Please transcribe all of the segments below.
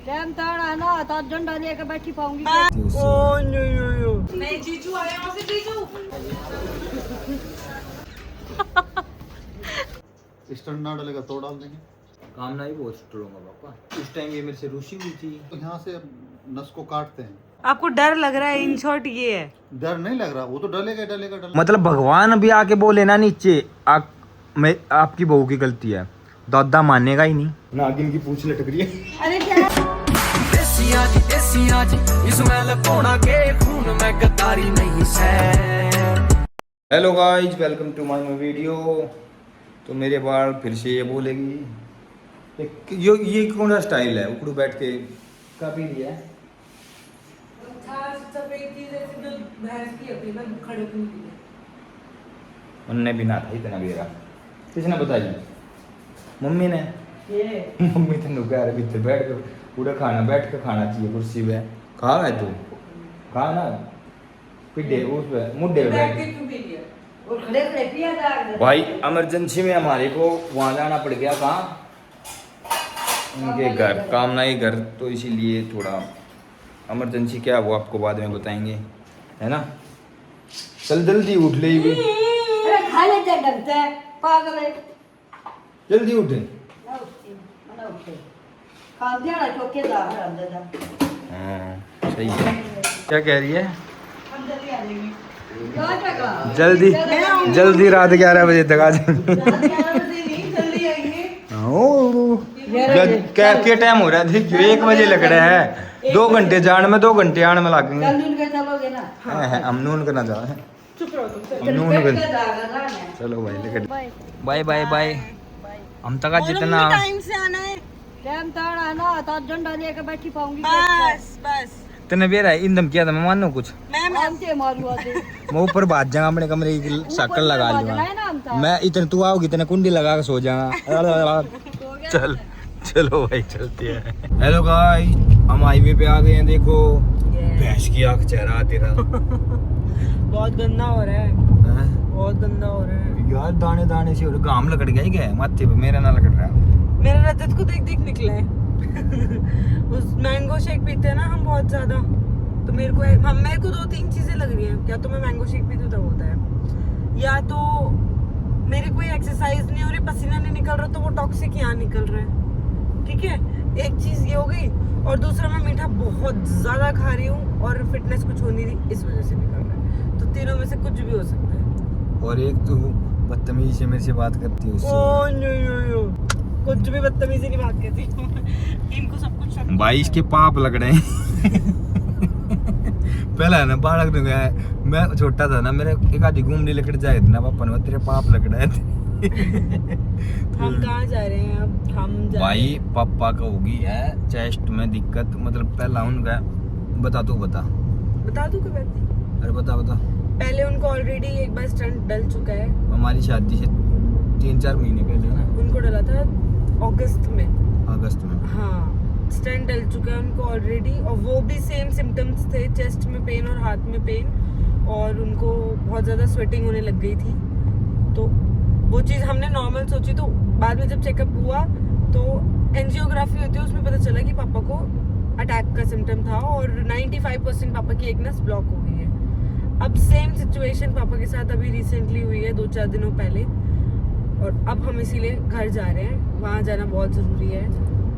Time ताड़ा ना तो झंडा लेकर बैठी पाऊंगी। नहीं जीजू आए वहाँ से जीजू। स्टैंड ना डालेगा तो डाल देंगे। काम ना ही बहुत स्ट्रोंग है पापा। उस टाइम ये मेरे से रुसी हुई थी तो यहाँ से नस को काटते हैं। आपको डर लग रहा है, इन शॉर्ट ये है। डर नहीं लग रहा, वो तो डलेगा डलेगा डलेगा। मतलब भगवान अभी आके बोले ना नीचे मैं आपकी बहू की गलती है, दादा मानेगा ही नहीं। नागिन की पूंछ लटक रही है। अरे क्या hello guys, welcome to my video. तो मेरे बाल फिर से ये बोलेगी ये कौन सा स्टाइल है? उकड़ू बैठ के काफी लिया है। उनने भी ना था इतना मेरा। किसने बताई? मम्मी ने। मम्मी तेन कह रहे भीतर बैठ के पूरा खाना बैठ के खाना चाहिए कुर्सी पे। खा है तू, खा ना पिड्डे उस पे मुड्डे पे बैठ के। और खड़े खड़े पिया दाग। भाई इमरजेंसी में हमारे को वहाँ जाना पड़ गया। कहाँ? उनके घर, कामना ही घर, तो इसीलिए थोड़ा इमरजेंसी क्या वो आपको बाद में बताएंगे, है ना। चल जल्दी उठ ले भी। अरे खा लेते डरते हैं पागल है। जल्दी उठे। काम दिया ना चौके दाग रंदे दा। हाँ सही है। क्या कह रही है? हम जल्दी आ जाएंगे। क्या जगह? जल्दी जल्दी रात 11 बजे तक आ जाएंगे। जल्दी आएंगे। क्या टाइम हो रहा है? देखिए 1 बजे लग रहा है। 2 घंटे जाने में 2 घंटे आने में लगेंगे। जल्दी उनके चलोगे ना। हाँ, हम नून करना चाह रहे हैं। चुप रहो तुम। हम नून कर। दाग ना है। चलो भाई लेकर बाय बाय बाय। हम तक जितना टाइम से आना है। टाइम ताड़ा ना तो झंडा लेकर बैठी पाऊंगी। बस बस इतने बेर है इंदम किया था। मैं मानो कुछ मैं मानते मारूंगा तो। मैं ऊपर भाग जाऊंगा, अपने कमरे की शक्ल लगा लूंगा मैं। इतने तू आओगी इतने कुंडी लगा के सो जाऊंगा। चल चलो भाई चलते हैं। हेलो गाइस, हम हाईवे पे आ गए हैं। देखो भैंस की आंख चेहरा तेरा। बहुत गंदा हो रहा है, बहुत गंदा हो रहा है यार। दाने दाने से घाम लकड़ गया ही क्या माथे पे? मेरा ना लकड़ रहा। मेरा रजत को देख देख निकला है। उस मैंगो शेक पीते हैं ना हम बहुत ज्यादा, तो मेरे को 2-3 चीजें लग रही हैं। क्या तो मैं मैंगो शेक पीती हूँ तो होता है, या तो मेरी कोई एक्सरसाइज नहीं हो रही, पसीना नहीं निकल रहा, तो वो टॉक्सिक यहाँ निकल रहा है। ठीक है, एक चीज ये हो गई। और दूसरा मैं मीठा बहुत ज्यादा खा रही हूँ और फिटनेस कुछ हो नहीं रही, इस वजह से निकल रहा है। तो तीनों में से कुछ भी हो सकता है। और एक तू बदतमीजी से मेरे से बात करती है। कुछ भी बदतमीजी नहीं बात करती। इनको सब कुछ भाई इसके पाप लग रहे हैं। पहला है ना बालक ने गया है, मैं छोटा था ना, मेरे एक आधी घूमने लेकर जाए थे ना पापा ने, तेरे पाप लग रहे थे। हम कहाँ जा रहे हैं अब? हम जा भाई पापा का होगी है चेस्ट में दिक्कत। मतलब पहला उनका बता दूं कोई बात। अरे बता पहले उनको ऑलरेडी एक बार स्टंट डल चुका है। हमारी शादी से 3-4 महीने पहले ना उनको डला था अगस्त में। हाँ, स्टंट डल चुका है उनको ऑलरेडी, और वो भी सेम सिम्टम्स थे, चेस्ट में पेन और हाथ में पेन, और उनको बहुत ज़्यादा स्वेटिंग होने लग गई थी। तो वो चीज़ हमने नॉर्मल सोची, तो बाद में जब चेकअप हुआ तो एंजियोग्राफी होती है, उसमें पता चला कि पापा को अटैक का सिम्टम था और 95% पापा की एक नस ब्लॉक हो गई है। अब सेम सिचुएशन पापा के साथ अभी रिसेंटली हुई है 2-4 दिनों पहले, और अब हम इसीलिए घर जा रहे हैं। वहाँ जाना बहुत ज़रूरी है,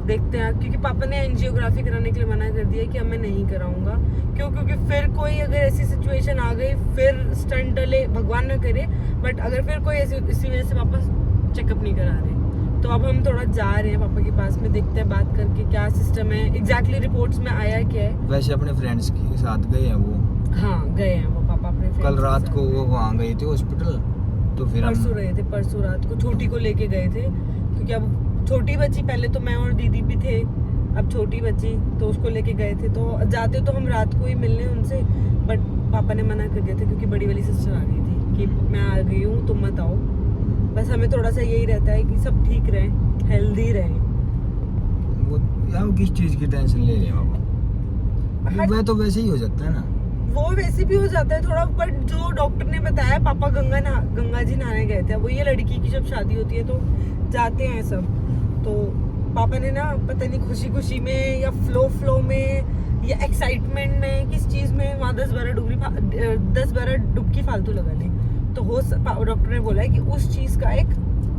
देखते हैं, क्योंकि पापा ने एंजियोग्राफी कराने के लिए मना कर दिया कि अब मैं नहीं कराऊंगा। क्योंकि फिर कोई अगर ऐसी सिचुएशन आ गई, फिर स्टंट डले, भगवान न करे, बट अगर फिर कोई ऐसी, इसी वजह से पापा चेकअप नहीं करा रहे, तो अब हम थोड़ा जा रहे हैं पापा के पास में, देखते हैं बात करके क्या सिस्टम है, एग्जैक्टली रिपोर्ट्स में आया क्या है। वैसे अपने फ्रेंड्स के साथ गए हैं वो? हाँ गए हैं वो पापा अपने। कल रात को वो वहाँ गए थे हॉस्पिटल, तो फिर परसों रात को छोटी को लेके गए थे, क्योंकि अब छोटी बच्ची, पहले तो मैं और दीदी भी थे, अब छोटी बच्ची, तो उसको लेके गए थे। तो जाते तो हम रात को ही मिलने उनसे, बट पापा ने मना कर दिया था क्योंकि बड़ी वाली सिस्टर आ गई थी कि मैं आ गई हूँ तुम मत आओ। बस हमें थोड़ा सा यही रहता है कि सब ठीक रहें, हेल्दी रहें। वो यार किस चीज़ की टेंशन ले रहे हैं पापा? वह तो वैसे ही हो जाता है ना, वो वैसे भी हो जाता है थोड़ा, बट जो डॉक्टर ने बताया, पापा गंगा जी नहाने गए थे। वो ये लड़की की जब शादी होती है तो जाते हैं सब, तो पापा ने ना पता नहीं खुशी खुशी में या फ्लो में या एक्साइटमेंट में किस चीज में वहाँ 10-12 डुबकी फालतू लगा ली। तो डॉक्टर ने बोला है कि उस चीज का एक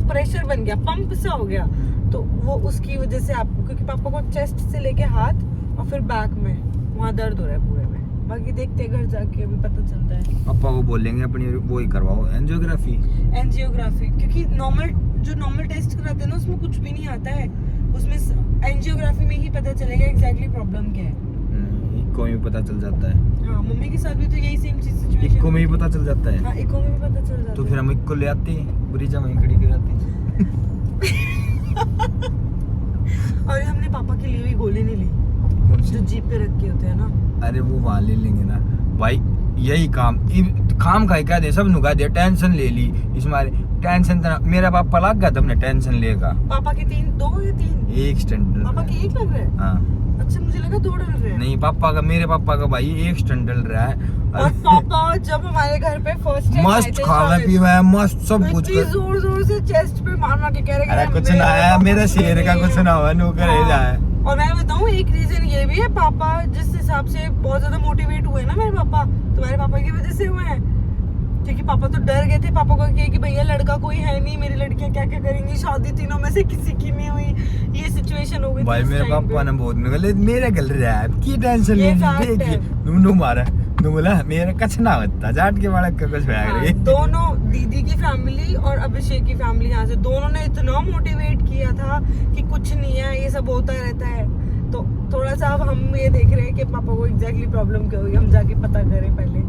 प्रेशर बन गया, पंप सा हो गया, तो वो उसकी वजह से आपको, क्योंकि पापा को चेस्ट से लेके हाथ और फिर बैक में वहाँ दर्द हो रहा है पूरे में। बाकी देखते घर जाके अभी पता चलता है। पापा को बोलेंगे अपनी वो ही करवाओ एंजियोग्राफी, क्योंकि नॉर्मल टेस्ट कराते हैं ना उसमें कुछ भी नहीं आता है, उसमें एंजियोग्राफी में ही पता चलेगा एग्जैक्टली प्रॉब्लम क्या है। इको में पता चल जाता है। हाँ, मम्मी के साथ भी तो यही सेम चीज सिचुएशन। इको में भी पता चल जाता है। हाँ, इको में भी पता चल जाता है। तो फिर हम इको ले आते हैं, ब्रिजा वहीं खड़ी कराते हैं। और हमने पापा के लिए भी गोली नहीं ली, कौन सी? जो जीप पे रख के होते हैं ना। अरे वो वहाँ ले लेंगे ना भाई, यही काम का कह दे, सब नुका दे, टेंशन ले ली इस मारे टेंशन। मेरा पापा लग गया तुमने टेंशन लेगा। पापा के 2 या 3 एक स्टैंडर्ड। पापा के 1 लग रहा है। हाँ अच्छा, मुझे लगा 2 डल रहे हैं। नहीं, मेरे पापा का भाई एक स्टैंड डल रहा है। और पापा जब हमारे घर पे फर्स्ट टाइम मस्त खावा पीवा है, मस्त सब कुछ कर। जोर से चेस्ट पे मार के कह रहे अरे कुछ ना आया, मेरा शेर का कुछ ना हुआ, नो करे जाए। और मैं बताऊं, एक रीजन ये भी है, पापा जिस हिसाब से बहुत ज्यादा मोटिवेट हुए ना मेरे पापा, तुम्हारे पापा की वजह से हुए हैं। क्योंकि पापा तो डर गए थे, पापा को कि भैया लड़का कोई है नहीं, मेरी लड़कियां क्या क्या करेंगी, शादी तीनों में से किसी की नहीं हुई, ये सिचुएशन हो गई भाई। मेरे पापा ने बहुत निकले, मेरे गल रहा है की टेंशन लेनी देखिए नू मारा नू बोला मेरा कुछ ना होता, जाट के बालक का कुछ बैग रही। दोनों दीदी की फैमिली और अभिषेक की फैमिली यहाँ से दोनों ने इतना मोटिवेट किया था कि कुछ नहीं है, ये सब होता रहता है। तो थोड़ा सा अब हम ये देख रहे हैं कि पापा को एग्जैक्टली प्रॉब्लम क्या हुई, हम जाके पता करें, पहले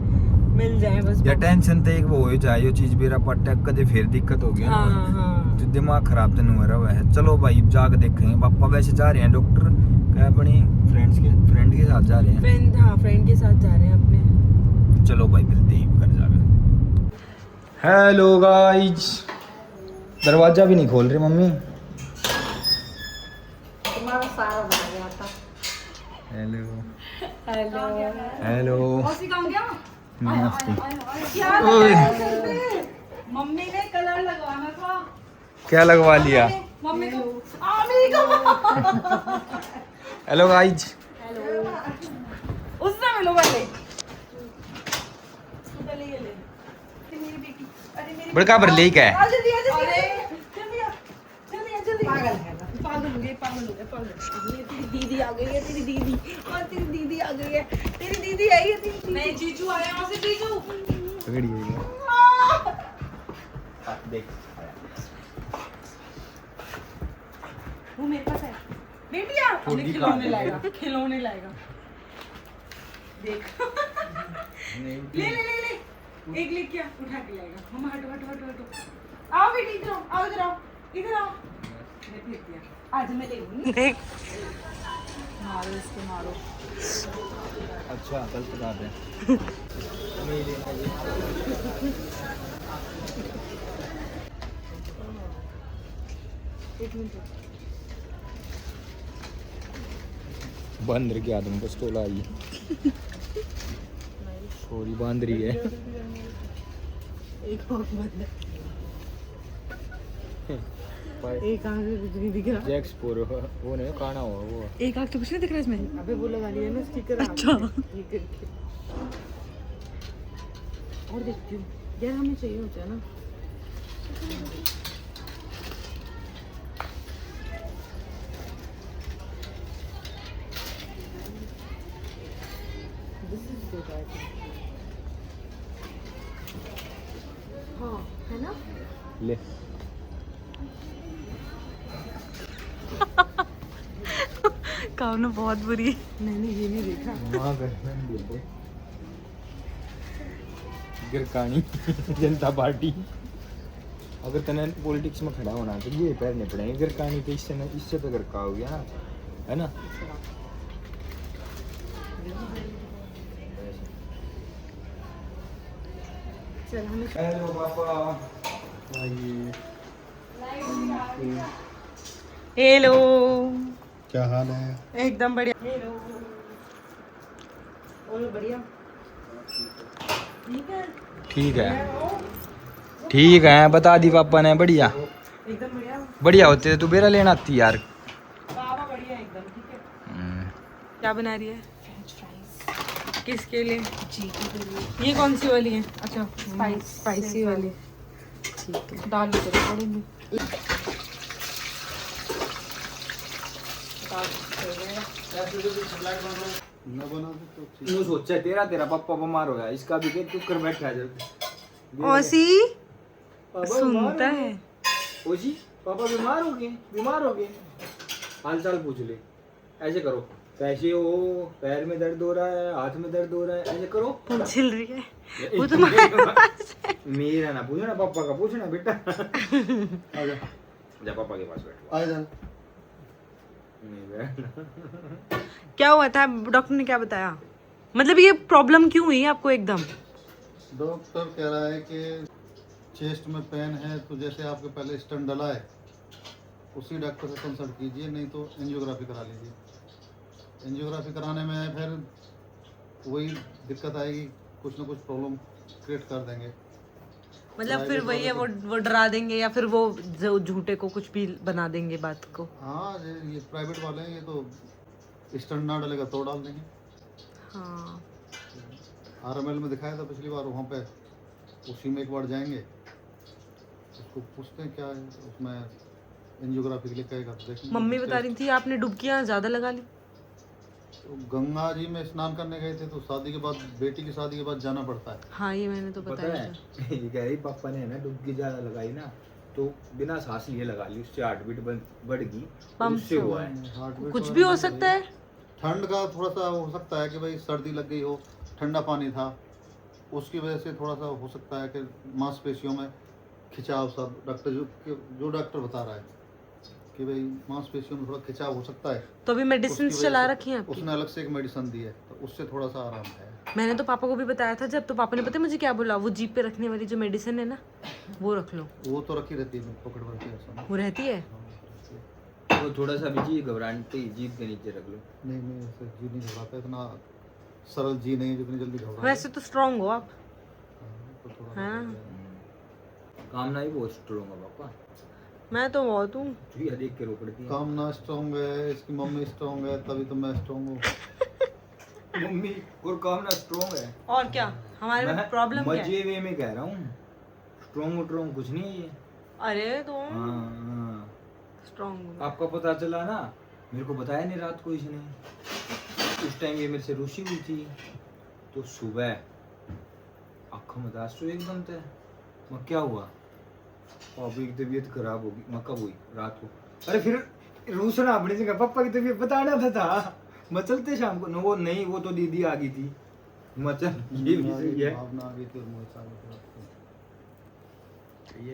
मिल जाए बस। या टेंशन तो एक वो हो जाए, ये चीज मेरा पट्टा कदे फिर दिक्कत हो गया ना। हाँ, हाँ। तो दिमाग खराब तो नहीं हो रहा है। चलो भाई जाके देखेंगे। पापा वैसे जा रहे हैं डॉक्टर क्या अपनी फ्रेंड के साथ जा रहे हैं। फ्रेंड के साथ जा रहे हैं अपने। चलो भाई मिलते ही कर जाके। हेलो गाइस, दरवाजा भी नहीं खोल रही मम्मी। तुम्हारा सारा बन गया था। हेलो हेलो हेलो मौसी कहाँ गया? नमस्ते। क्या लगाया सर पे? मम्मी ने कलर लगवाना था। क्या लगवा लिया? मम्मी को आमी को। Hello guys. उससे मिलो पहले। बड़का पर ले क्या है? पागल हो गए। तेरी दीदी आ गई है, तेरी दीदी और तेरी दीदी आ गई है, तेरी दीदी आई है, तेरी नहीं जीजू आए वहाँ से, जीजू पकड़ी है देख। वो मेरे पास है बेटिया, खिलौने लाएगा देख। ले एक लेके आ, उठा के लाएगा। मम्मा हटो। आओ बेटी, इधर आओ। मैं फेंक दिया, आज मैं ले लूंगी। देख, मारो इसको, मारो। अच्छा कल बता दे। एक मिनट। बंदर के आदमी को स्टोल आई छोरी बांध रही है। एक और बंद है। एक आंख कुछ नहीं दिख रहा। जैक्स पोर वो नहीं खाना हुआ वो। एक आंख तो कुछ नहीं दिख रहा इसमें। अबे वो लगा लिया ना स्टिकर। अच्छा, ये करके और देखती हूँ यार, हमें चाहिए होता है ना। This is good, I think. हाँ, है ना? ले कावना बहुत बुरी है। मैंने ये नहीं देखा। मां घर में बोल दे गिरकानी जनता पार्टी। अगर तने पॉलिटिक्स में खड़ा होना तो ये पहनने पड़ेंगे गिरकानी के। इससे तो गिरका हो गया ना, है ना। चल हमें। हेलो पापा। हेलो, क्या हाल है? एकदम बढ़िया। हेलो, और बढ़िया। ठीक है बता दी पापा ने। बढ़िया एकदम बढ़िया। बढ़िया होते तो बेरा लेना आती यार। क्या बना रही है? फ्रेंच फ्राइज किसके लिए? जी के लिए। ये कौन सी वाली है? अच्छा स्पाइसी वाली। ठीक है। दाल उतरे पड़ेंगे। न बना दे तो ठीक। तू सोचा तेरा तेरा पापा बीमार हो गया, इसका भी देख चुप कर बैठा है ओसी सुनता है। ओजी पापा बीमार हो गए, हाल चाल पूछ ले। ऐसे करो, कैसे हो, पैर में दर्द हो रहा है, हाथ में दर्द हो रहा है, ऐसे करो। छिल रही है वो तुम्हारे मेरा ना पूछो ना, पापा का पूछो ना बेटा। आजा जा पापा के पास बैठो। आजा। नहीं बैठना। क्या हुआ था? डॉक्टर ने क्या बताया? मतलब ये प्रॉब्लम क्यों हुई आपको एकदम? डॉक्टर कह रहा है कि चेस्ट में पेन है, तो जैसे आपके पहले स्टंट डला है उसी डॉक्टर से कंसल्ट कीजिए, नहीं तो एंजियोग्राफी करा लीजिए। एंजियोग्राफी कराने में फिर वही दिक्कत आएगी, कुछ ना कुछ प्रॉब्लम क्रिएट कर देंगे। मतलब फिर वही है, वो डरा देंगे या फिर वो जो झूठे को कुछ भी बना देंगे बात को। हाँ ये प्राइवेट वाले हैं, ये तो स्टंट ना डलेगा तो डाल देंगे। हाँ RML में दिखाया था पिछली बार, वहाँ पे उसी में एक बार जाएंगे, उसको पूछते हैं क्या है उसमें, एंजियोग्राफी के लिए कहेगा तो देखेंगे। मम्मी बता रही थी आपने डुबकियाँ ज्यादा लगा ली। तो गंगा जी में स्नान करने गए थे, तो शादी के बाद, बेटी की शादी के बाद जाना पड़ता है। हाँ ये मैंने तो पता बताया है था। ये कह रही पापा ने ना डुबकी ज्यादा लगाई ना, तो बिना सांस लिए लगा ली, उससे हार्ट बीट बढ़ गई, पंप उससे हुआ है। हार्ट कुछ भी हो सकता है। ठंड का थोड़ा सा हो सकता है कि भाई सर्दी लग गई हो, ठंडा पानी था, उसकी वजह से थोड़ा सा हो सकता है कि मांसपेशियों में खिंचाव, सब डॉक्टर जो डॉक्टर बता रहा है कि भाई मांसपेशियों में थोड़ा खिंचाव हो सकता है। तो अभी मेडिसिन उसकी वजह चला से रखी हैं आपकी? उसने अलग से एक मेडिसिन दी है, तो उससे थोड़ा सा आराम है। मैंने तो पापा को भी बताया था जब, तो पापा ने पता है मुझे क्या बोला? वो जीप पे रखने वाली जो मेडिसिन है ना, वो रख लो। वो तो रखी रहती है पॉकेट में, रखी है ऐसा। वो रहती है। वो थोड़ा सा भी जी घबराते ही जीभ के नीचे रख लो। नहीं ऐसे जी नहीं घबराता, इतना सरल जी नहीं जितनी जल्दी घबरा। वैसे तो स्ट्रांग हो आप। तो थोड़ा हाँ कामना ही बहुत स्ट्रोंग है पापा, मैं तो बहुत हूँ। तू ये देख के रो पड़ती है। कामना स्ट्रॉन्ग है, इसकी मम्मी स्ट्रॉन्ग है, तभी तो मैं स्ट्रॉन्ग हूँ। मम्मी और कामना स्ट्रोंग है। और क्या हमारे में प्रॉब्लम क्या है? मजे वे में कह रहा हूँ, स्ट्रोंग कुछ नहीं है ये। अरे तो हाँ स्ट्रांग। आपका पता चला ना, मेरे को बताया नहीं रात को इसने, उस टाइम ये मेरे से रुसी हुई थी, तो सुबह आँखों में दासू एकदम थे। मैं क्या हुआ, अभी की तबीयत खराब होगी। मैं कब हुई? रात को। अरे फिर रूसना अपनी जगह, पापा की तबीयत बताना था मैं चलते शाम को। वो नहीं, वो तो दीदी आ गई थी। मैं चल ये भी सही है। भावना आ गई थी और मुझे साथ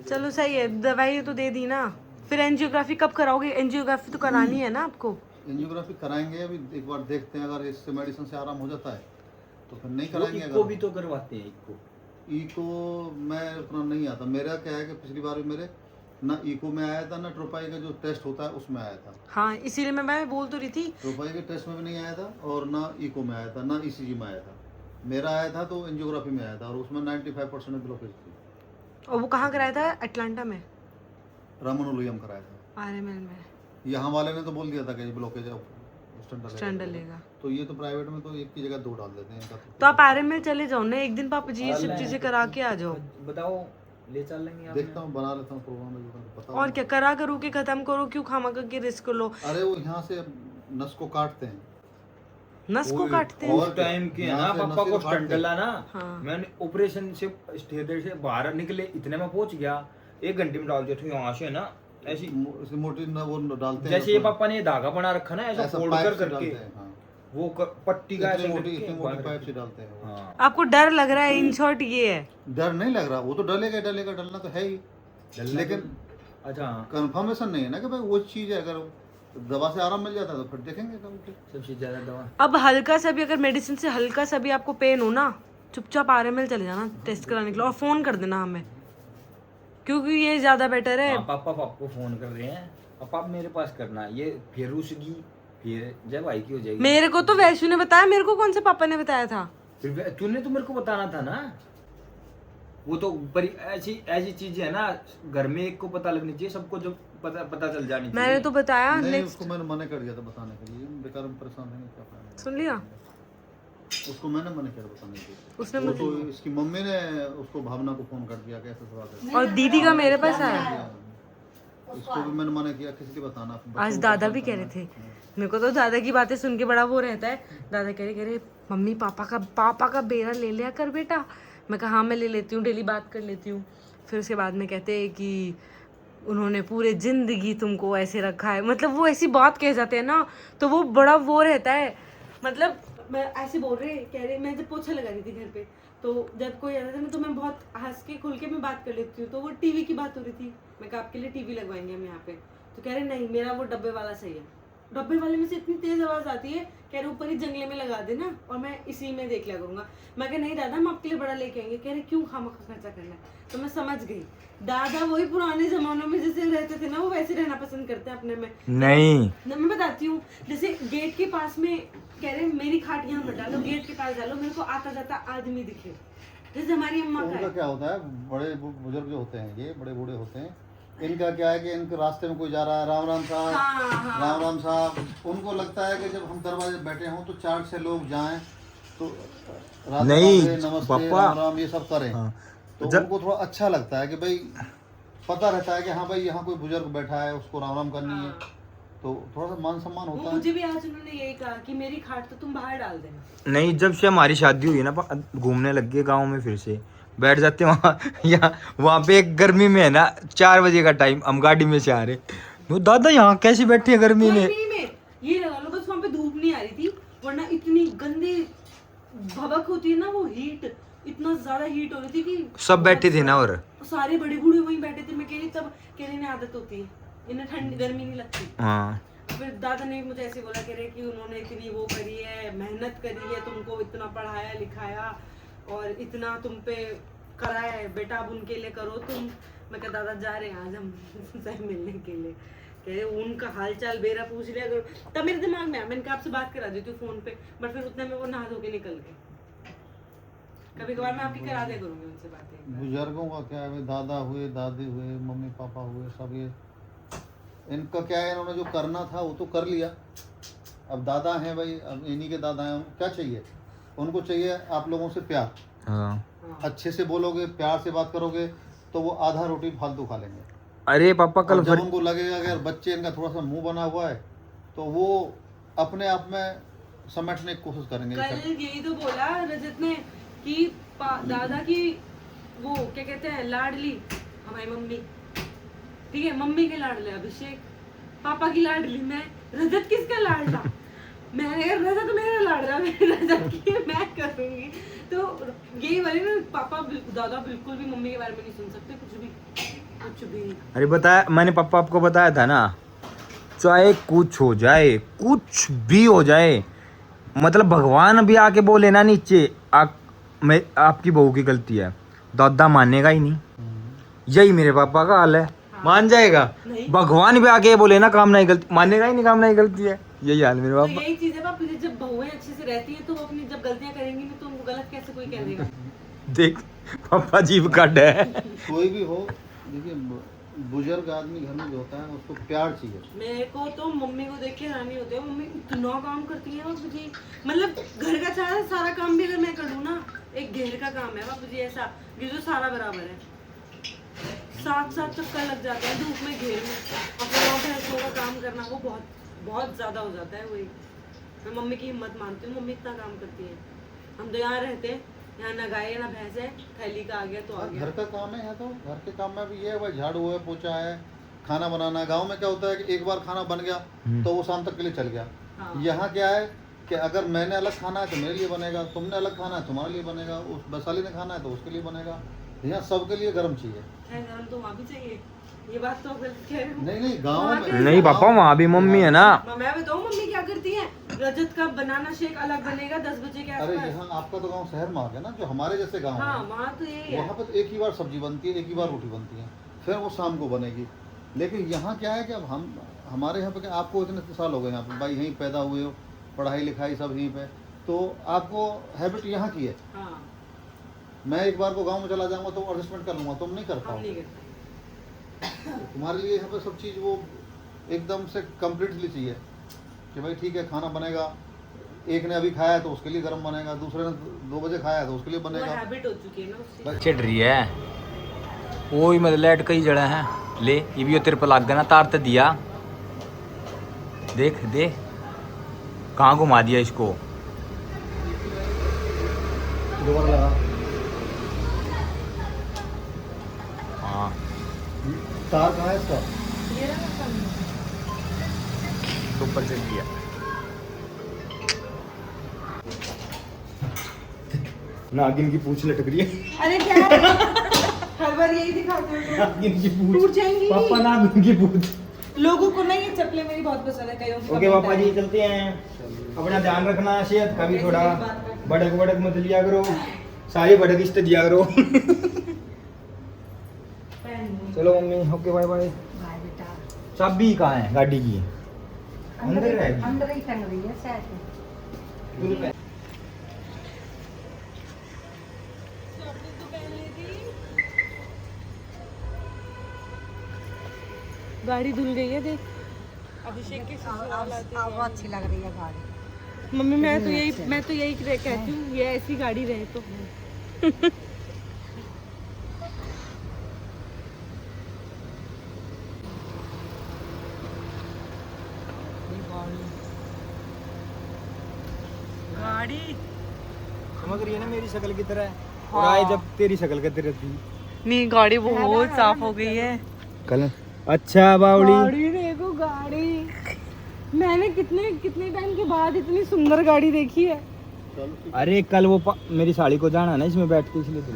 चलो सही है, दवाई तो दे दी ना। फिर एंजियोग्राफी कब कराओगे? एंजियोग्राफी तो करानी है ना आपको। एंजियोग्राफी कराएंगे, अभी एक बार देखते हैं, अगर इससे मेडिसिन से आराम हो जाता है तो फिर नहीं कराएंगे। इको भी तो करवाते हैं। इको मैं उतना नहीं आता। मेरा क्या है कि पिछली बार भी मेरे ना इको में आया था, ना ट्रोपाई का जो टेस्ट होता है उसमें आया था। हाँ इसीलिए मैं बोल तो रही थी। ट्रोपाई के टेस्ट में भी नहीं आया था, और ना इको में आया था, ना ECG में आया था। मेरा आया था तो एंजियोग्राफी में आया था, और उसमें 95% ब्लॉकेज थी। और वो कहाँ कराया था? अटलांटा में? रामानुलियम कराया था। RML में। यहाँ वाले ने तो बोल दिया था कि ये ब्लॉकेज है, स्टैंड लेगा। तो ये तो प्राइवेट में तो एक की जगह 2 डाल देते हैं। तो आप RML चले जाओ ना एक दिन, पापा जी ये सब चीजें करा के आ जाओ। बताओ, ले चल लेंगे आप। देखता हूँ, बना लेता हूँ प्रोग्राम, पता और क्या, करा करू के खत्म करो, क्यों खामा करके रिस्क लो। अरे वो यहाँ से नस को काटते हैं, नस को काटते हैं। और टाइम के है ना, यहाँ से पापा को नसें काटते स्टंट डला ना। हाँ। मैंने ऑपरेशन से थिएटर से बाहर निकले इतने में पहुंच गया, 1 घंटे में डाल दिया था यहाँ से ना, ऐसी मोटी ना वो डालते हैं। जैसे ये पापा ने धागा बना रखा ना, ऐसा फोल्ड पाइप कर से करके डालते हैं, हाँ। वो पट्टी का ऐसे इतनी करके मोटी बांध पाइप रखी। से डालते हैं वो। हाँ आपको डर लग रहा है, इन शॉर्ट ये है। डर नहीं लग रहा, वो तो डलेगा डलना तो है ही, लेकिन अच्छा कंफर्मेशन नहीं है ना कि भाई वो चीज है। अगर दवा से आराम मिल जाता है तो फिर देखेंगे डॉक्टर। सबसे ज्यादा दवा अब हल्का सा भी, अगर मेडिसिन से हल्का सा भी आपको पेन हो ना, चुपचाप RML चले जाना टेस्ट कराने के लिए, और फोन कर देना हमें, क्योंकि ये ज्यादा बेटर है। हाँ, पापा को फोन कर रहे हैं, पापा मेरे पास करना, ये फिर रुसगी, फिर जब भाई की हो जाएगी। मेरे को तो वैशु ने बताया, मेरे को कौन से पापा ने बताया था? फिर तूने तो मेरे को बताना था ना। वो तो ऐसी चीज है ना, घर में एक को पता लगनी चाहिए, सबको जब पता चल जानी मैंने तो बताया नहीं, नेक्स्ट उसको मैंने मना कर दिया था बताने के लिए, बेकार में परेशान नहीं क्या फायदा। सुन लिया उसको मैंने मना किया था बताने के लिए। उसने वो तो इसकी मम्मी ने उसको भावना को फोन कर दिया कैसे सवाल है। और दीदी का मेरे पास आया। इसको भी मैंने मना किया किसी की बताना। बच्चों आज को दादा भी परेशान कह रहे करना। थे, मेरे को तो दादा की बातें सुन के बड़ा वो रहता है। दादा कह रहे मम्मी पापा का बेरा ले लिया कर बेटा। मैं कहा हाँ मैं ले लेती हूँ, डेली बात कर लेती हूँ। फिर उसके बाद में कहते हैं कि उन्होंने पूरे जिंदगी तुमको ऐसे रखा है, मतलब वो ऐसी बात कह जाते हैं ना, तो वो बड़ा वो रहता है। मतलब मैं ऐसे बोल रहे कह रहे, मैं जब पोछा लगा रही थी घर पे, तो जब कोई आता था ना तो मैं बहुत हंस के खुल के मैं बात कर लेती हूँ। तो वो टीवी की बात हो रही थी, मैं कहा आपके लिए टीवी लगवाएंगे हम यहाँ पे। तो कह रहे नहीं मेरा वो डब्बे वाला सही है। डब्बे वाले में से इतनी तेज आवाज आती है, कह रहे ऊपर ही जंगले में लगा देना और मैं इसी में देख लिया करूंगा। मैं कह नहीं दादा हम आपके लिए बड़ा लेके आएंगे। कह रहे क्यों खामखा खर्चा करना है। तो मैं समझ गई दादा वही पुराने जमानों में जैसे रहते थे ना, वो वैसे रहना पसंद करते हैं अपने में। नहीं मैं बताती हूँ, जैसे गेट के पास में कह रहे मेरी खाट यहाँ मत डालो, गेट के पास डालो, मेरे को आता जाता आदमी दिखे, जैसे हमारी अम्मा का उनका है। क्या होता है, बड़े बुजुर्ग जो होते हैं, ये बड़े बूढ़े होते हैं, इनका क्या है कि इनके रास्ते में कोई जा रहा है, राम राम साहब, हाँ। राम राम साहब, उनको लगता है कि जब हम दरवाजे पे बैठे हों तो 4-6 लोग जाएं तो राधे नहीं, राधे, नमस्ते, पापा। राम राम ये सब करें। हाँ। तो जब- उनको थोड़ा अच्छा लगता है कि भाई पता रहता है कि हाँ भाई यहाँ कोई बुजुर्ग बैठा है, उसको राम राम करनी है, तो थोड़ा सा मान सम्मान वो होता है। मुझे भी आज उन्होंने यही कहा कि मेरी खाट तो तुम बाहर डाल देना। नहीं, जब से हमारी शादी हुई है ना, घूमने लग गए गाँव में, फिर से बैठ जाते वहाँ यहाँ वहाँ पे एक गर्मी में है ना 4 बजे का टाइम, हम गाड़ी में से आ रहे, वो दादा यहाँ कैसे बैठे हैं गर्मी में। गर्मी में ये लगा लो बस वहाँ पे धूप नहीं आ रही थी, वरना इतनी गंदी भभक होती है ना, वो हीट, इतना ज्यादा हीट हो रही थी कि सब बैठे थे ना, और सारे बड़े बूढ़े वहीं बैठे थे। मैं कह रही तब कह रही इन्हें आदत होती है, इन्हें ठंड गर्मी नहीं लगती। हाँ फिर दादा ने मुझे ऐसे बोला कह रहे कि उन्होंने इतनी वो करी है, मेहनत करी है, तुमको इतना पढ़ाया लिखाया और इतना तुम पे करा है बेटा, अब उनके लिए करो तुम। मैं कहा दादा जा रहे हैं आज हम सही मिलने के लिए। कह रहे उनका हालचाल बेरा पूछ लिया करो। तब मेरे दिमाग में आया, मैंने कहा आपसे बात करा देती हूँ फोन पे, बट फिर उतने में वो नहा धो के निकल गए। कभी कभार मैं आपकी करा दिया करूंगी उनसे बातें। बुजुर्गों का क्या है, दादा हुए, दादी हुए, मम्मी पापा हुए, सब ये इनका क्या है, इन्होंने जो करना था वो तो कर लिया। अब दादा हैं भाई, अब इन्हीं के दादा हैं, उनको क्या चाहिए, उनको चाहिए आप लोगों से प्यार। हाँ। अच्छे से बोलोगे, प्यार से बात करोगे तो वो आधा रोटी फालतू खा लेंगे। अरे पापा कल और जब उनको लगेगा कि यार बच्चे इनका थोड़ा सा मुंह बना हुआ है तो वो अपने आप में समेटने की कोशिश करेंगे। कल यही तो बोला रजत ने कि दादा की वो क्या कहते हैं लाडली हमारी मम्मी, ठीक है, मम्मी के लाडले अभिषेक, पापा की लाडली मैं, रजत किसका लाडला, मैंने कहा रजत मेरा लाडला, मैं रजत की मैं करूंगी। तो यही वाले ना पापा दादा बिल्कुल भी मम्मी के बारे में नहीं सुन सकते, कुछ भी। अरे बताया मैंने, पापा आपको बताया था ना, चाहे कुछ हो जाए, कुछ भी हो जाए, मतलब भगवान भी आके बोले ना नीचे मैं आपकी बहू की गलती है, दादा मानेगा ही नहीं। यही मेरे पापा का हाल है। मान जाएगा, भगवान भी आके बोले ना काम नहीं गलती, मानेगा ही नहीं काम नहीं गलती है, यही हाल मेरे तो पापा। यही चीज है पापा, जब बहुएं अच्छे से रहती हैं तो वो अपनी जब गलतियां करेंगी ना तो उनको गलत कैसे कोई कह देगा। देख पापा जीभ काट है। कोई भी हो, देखिए बुजुर्ग आदमी घर में जो होता है उसको प्यार चाहिए। मेरे को तो मम्मी को देख के हैरानी होती है, मम्मी इतना काम करती है बापू जी, मतलब घर का सारा काम भी अगर मैं कर लूँ ना, एक घेर का काम है बापू जी ऐसा, ये जो सारा बराबर है, 7-7 चक्कर लग जाते हैं धूप में घेर में, अपने वहाँ भैंसों का काम करना वो बहुत ज्यादा हो जाता है। वही मैं मम्मी की हिम्मत मानती हूँ, मम्मी इतना काम करती है। हम तो यहाँ रहते हैं, यहाँ ना गाय है ना भैंस है, थैली का आ गया तो आ गया। घर का काम है, तो घर के काम में भी ये है भाई, झाड़ू है, पोछा है, खाना बनाना। गांव में क्या होता है कि एक बार खाना बन गया तो वो शाम तक के लिए चल गया। हाँ। यहाँ क्या है कि अगर मैंने अलग खाना है तो मेरे लिए बनेगा, तुमने अलग खाना है तुम्हारे लिए बनेगा, उस वैशाली ने खाना है तो उसके लिए बनेगा। यहाँ सबके लिए गर्म चाहिए। गरम तो वहाँ भी चाहिए, ये बात तो गलत कह रहे हो। नहीं गाँव में नहीं पापा, वहाँ भी मम्मी है ना। मैं बताऊँ मम्मी क्या करती है, रजत का बनाना शेक अलग बनेगा 10 बजे के अरे आसपास। यहाँ आपका तो गांव शहर में आ गया ना, जो हमारे जैसे गांव हाँ है वहाँ तो यही है। वहाँ पर एक ही बार सब्जी बनती है, एक ही बार रोटी बनती है, फिर वो शाम को बनेगी। लेकिन यहाँ क्या है कि अब हमारे यहाँ पे क्या, आपको इतने साल हो गए यहाँ पे भाई, यहीं पैदा हुए हो, पढ़ाई लिखाई सब यहीं पे, तो आपको हैबिट यहाँ की है। हाँ मैं एक बार को गांव में चला जाऊंगा तो एडजस्टमेंट कर लूंगा, तुम नहीं कर हम नहीं पाओगे। करते। तुम्हारे लिए यहाँ पे सब चीज़ वो एकदम से कम्प्लीटली चाहिए कि भाई ठीक है खाना बनेगा, एक ने अभी खाया है तो उसके लिए गर्म बनेगा, दूसरे ने 2 बजे खाया है तो उसके लिए वो बनेगा। हैबिट हो चुकी है ना उससे। चिढ़ रही है वो ही, मतलब लाइट कई जड़ा है ले, ये भी तेरे पर लग गया ना, तार तो दिया, देख दे कहाँ घुमा दिया इसको। दोबारा लगा। हाँ तार कहाँ है इसका? ऊपर चल दिया। नागिन की पूंछ लटक रही है। अरे क्या हर बार यही दिखाते हो नागिन की पूंछ टूट जाएंगी। पापा नागिन की पूंछ। लोगों को ना ये चप्पलें मेरी बहुत पसंद है, कईयों की ओके पापा जी चलते हैं, अपना ध्यान रखना, सेहत का भी थोड़ा, भड़क भड़क मत लिया करो, सारी भड़क इष्ट दिया करो। चलो मम्मी ओके बाय बाय। बाय बेटा। चाबी कहाँ है गाड़ी की? अंदर रहेगी। अंदर ही टंग रही है शायद। गाड़ी धुल गई है देख, अभिषेक के ससुराल आते हैं। अब अच्छी लग रही है गाड़ी। मम्मी मैं तो यही कहती हूँ, ये ऐसी गाड़ी रहे तो। गाड़ी समझ रही है ना मेरी शक्ल की तरह, और आए जब तेरी शक्ल की तरह थी। नहीं, गाड़ी बहुत साफ हो गई है। कल अच्छा बावड़ी, गाड़ी देखो गाड़ी, मैंने कितने टाइम के बाद इतनी सुंदर गाड़ी देखी है। अरे कल वो मेरी साड़ी को जाना ना इसमें बैठ के, इसलिए तो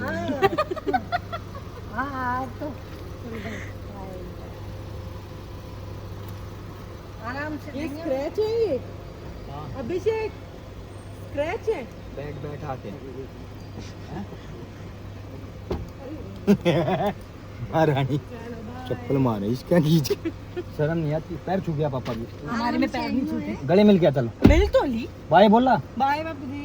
हाँ तो आराम से ये स्क्रैच है ये अभिषेक, स्क्रैच है। बैठ बैठ आते रानी चप्पल मारे इसका खींच, शर्म नहीं आती? पैर छू गया पापा की, हमारे में पैर नहीं छूटे। गले मिल गया। चलो मिल तो ली। बाय बोला, बाय बापू जी।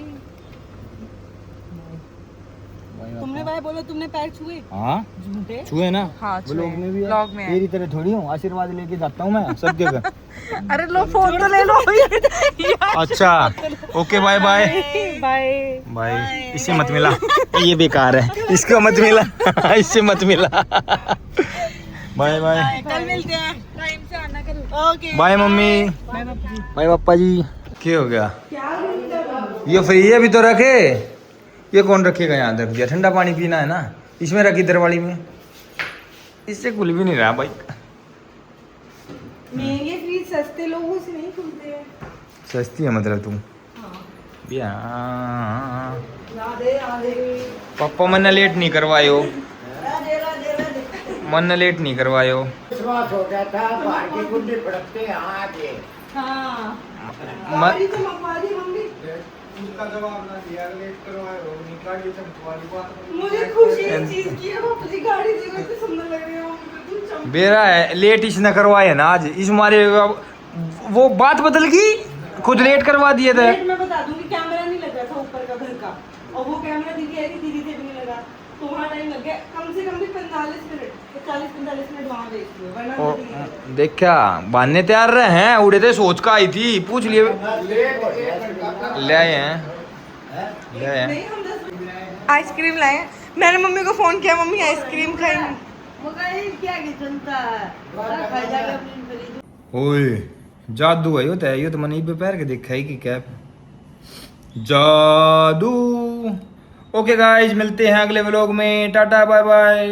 तुमने बाय बोला, तुमने पैर छुए? हाँ झूठे। छुए ना। हाँ, छुए। ब्लॉग में भी है। ब्लॉग में है। तेरी तरह थोड़ी हूँ, आशीर्वाद लेके जाता हूँ मैं सबके घर। अरे लो फोन तो ले लो। अच्छा okay bye bye bye bye. इससे मत मिला, ये बेकार है, इसको मत मिला, इससे मत मिला। बाय बाय कल मिलते हैं, टाइम से आना करो। ओके बाय मम्मी, बाय बापू जी। बाय पापा जी। क्या हो गया? क्या ये फ्री है भी तो रखे, ये कौन रखेगा? यहाँ रख दिया, ठंडा पानी पीना है ना, इसमें रखी दरवाली में, इससे खुल भी नहीं रहा भाई। महंगे फ्रिज सस्ते लोगों से नहीं खुलते हैं। सस्ती है मतलब तुम? हाँ। राधे राधे पापा मैंने लेट नहीं करवायो, राधे राधे राधे। मन लेट नहीं करवायो। विश्वास हो जाता बाहर की गुंडी पड़कते यहाँ आके। हाँ म- गाड़ी चमकवा दी मम्मी। उसका जवाब ना दिया, लेट करवायो, गाड़ी चमकवा दी। मुझे खुशी इस चीज की है, बापू जी गाड़ी देखो कितनी सुंदर लग रही है मम्मी, तुम चमक। बेरा है लेट इसने करवाए ना आज, इस मारे वो बात बदल गई, खुद लेट करवा दिए थे। लेट मैं बता दूंगी, कैमरा नहीं लगा था ऊपर का घर का, और वो कैमरा दीदी आई थी, दीदी से भी नहीं लगा, तो वहाँ टाइम लग गया कम से कम भी 45 मिनट, 40-45 मिनट वहाँ वेस्ट हुए, वरना ओ, जल्दी नहीं लगा। देख क्या बांधने तैयार रहे हैं, उड़े थे सोच का आई थी, पूछ लिए ले आए हैं, ले आए हैं। नहीं, हम 10 आइसक्रीम लाए। मैंने मम्मी को फोन किया, मम्मी आइसक्रीम खाएंगी। क्या की जनता है खा जाएगा अपनी खरीद। ओए जादू है, होता है ये तो मैंने पे पैर के देखा है कि क्या जादू। ओके गाइस मिलते हैं अगले व्लॉग में, टाटा बाय बाय।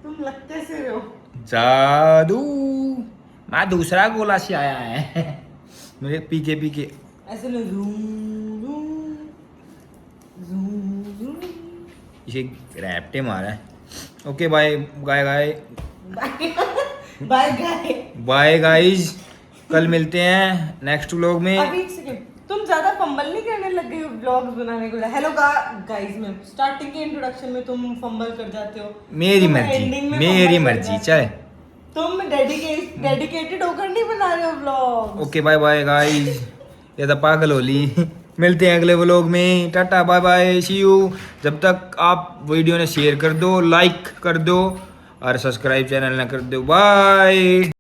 तुम लगते से रहे हो। जादू मैं दूसरा गोला से आया है मेरे पीके ऐसे लो इसे रैप्टे मारा है। ओके बाय गाय गाय बाय गाय। बाय गाइस, कल मिलते हैं नेक्स्ट व्लॉग में। अभी एक सेकंड, तुम ज्यादा फंबल नहीं करने लग गए हो व्लॉग्स बनाने को। हेलो गाइस में स्टार्टिंग के इंट्रोडक्शन में तुम फंबल कर जाते हो, मेरी तुम मर्जी, ending में मेरी fumble कर मर्जी जाते चाहे। हो। तुम डेडिकेटेड होकर नहीं बना रहे हो vlog. Okay bye bye guys, ये तो पागल होली। मिलते हैं अगले व्लॉग में। Tata bye bye see you. जब तक आप वीडियो ने शेयर कर दो, लाइक कर दो और सब्सक्राइब चैनल ना कर दो। बाय।